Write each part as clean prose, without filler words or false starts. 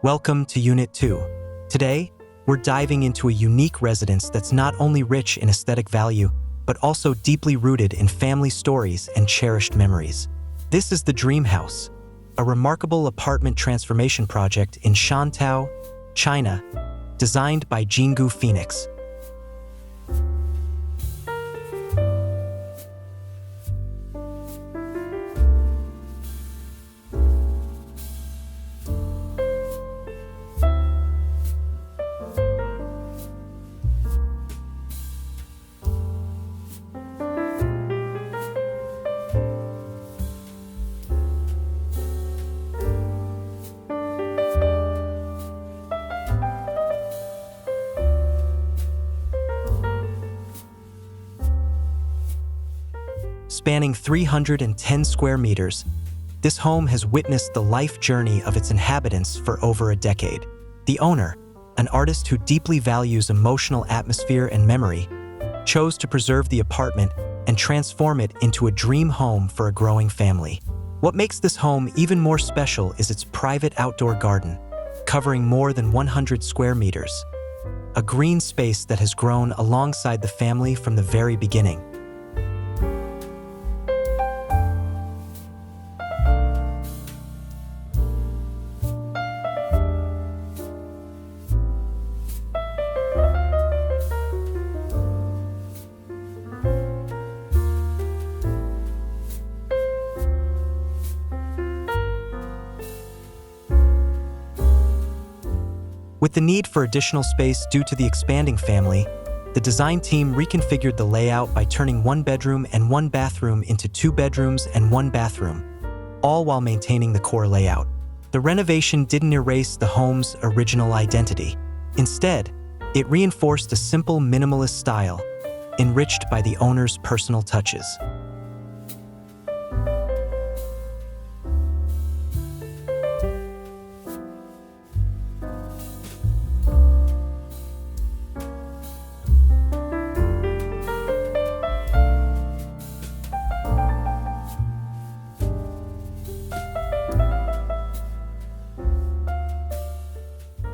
Welcome to Unit 2. Today, we're diving into a unique residence that's not only rich in aesthetic value, but also deeply rooted in family stories and cherished memories. This is the Dream House, a remarkable apartment transformation project in Shantou, China, designed by JINGU PHOENIX. Spanning 310 square meters, this home has witnessed the life journey of its inhabitants for over a decade. The owner, an artist who deeply values emotional atmosphere and memory, chose to preserve the apartment and transform it into a dream home for a growing family. What makes this home even more special is its private outdoor garden, covering more than 100 square meters, a green space that has grown alongside the family from the very beginning. With the need for additional space due to the expanding family, the design team reconfigured the layout by turning one bedroom and one bathroom into 2 bedrooms and 1 bathroom, all while maintaining the core layout. The renovation didn't erase the home's original identity. Instead, it reinforced a simple minimalist style, enriched by the owner's personal touches.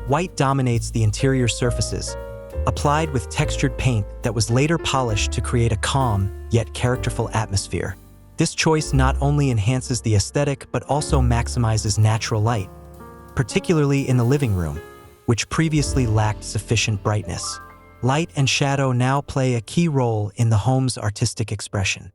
White dominates the interior surfaces, applied with textured paint that was later polished to create a calm, yet characterful atmosphere. This choice not only enhances the aesthetic but also maximizes natural light, particularly in the living room, which previously lacked sufficient brightness. Light and shadow now play a key role in the home's artistic expression.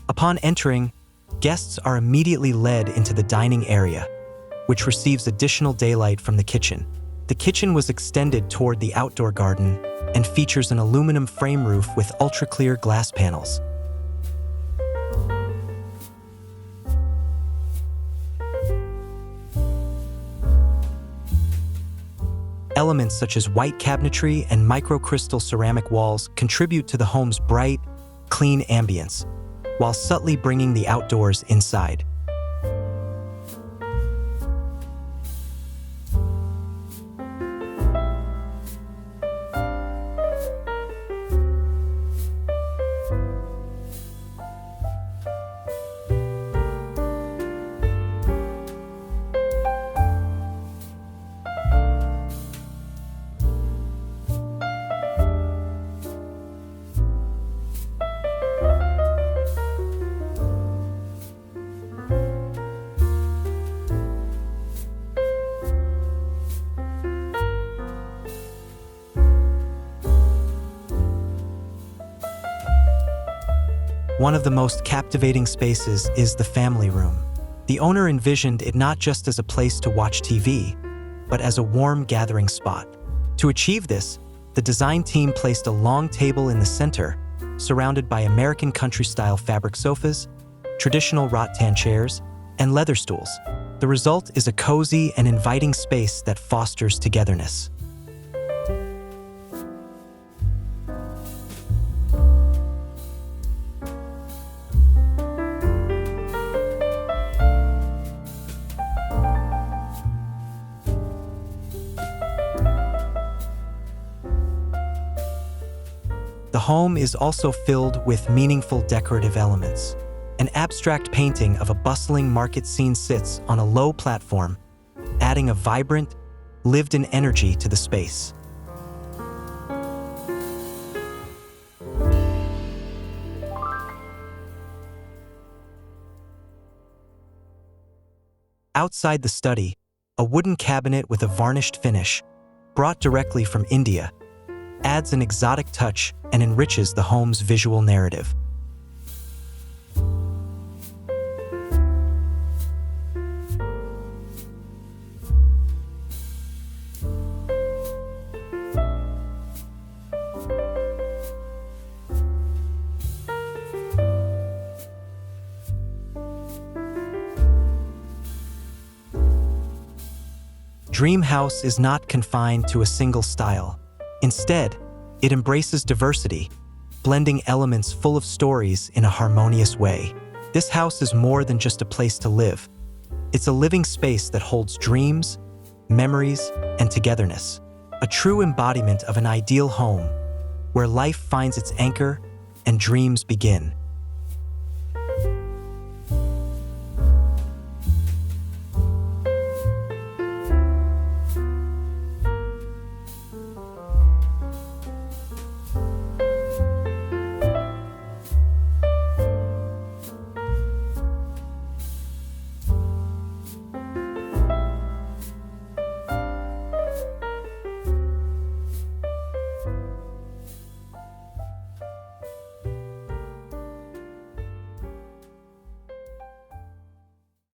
Upon entering, guests are immediately led into the dining area, which receives additional daylight from the kitchen. The kitchen was extended toward the outdoor garden and features an aluminum frame roof with ultra-clear glass panels. Elements such as white cabinetry and microcrystal ceramic walls contribute to the home's bright, clean ambience, while subtly bringing the outdoors inside. One of the most captivating spaces is the family room. The owner envisioned it not just as a place to watch TV, but as a warm gathering spot. To achieve this, the design team placed a long table in the center, surrounded by American country-style fabric sofas, traditional rattan chairs, and leather stools. The result is a cozy and inviting space that fosters togetherness. The home is also filled with meaningful decorative elements. An abstract painting of a bustling market scene sits on a low platform, adding a vibrant, lived-in energy to the space. Outside the study, a wooden cabinet with a varnished finish, brought directly from India, adds an exotic touch and enriches the home's visual narrative. Dream House is not confined to a single style. Instead, it embraces diversity, blending elements full of stories in a harmonious way. This house is more than just a place to live. It's a living space that holds dreams, memories, and togetherness. A true embodiment of an ideal home, where life finds its anchor and dreams begin.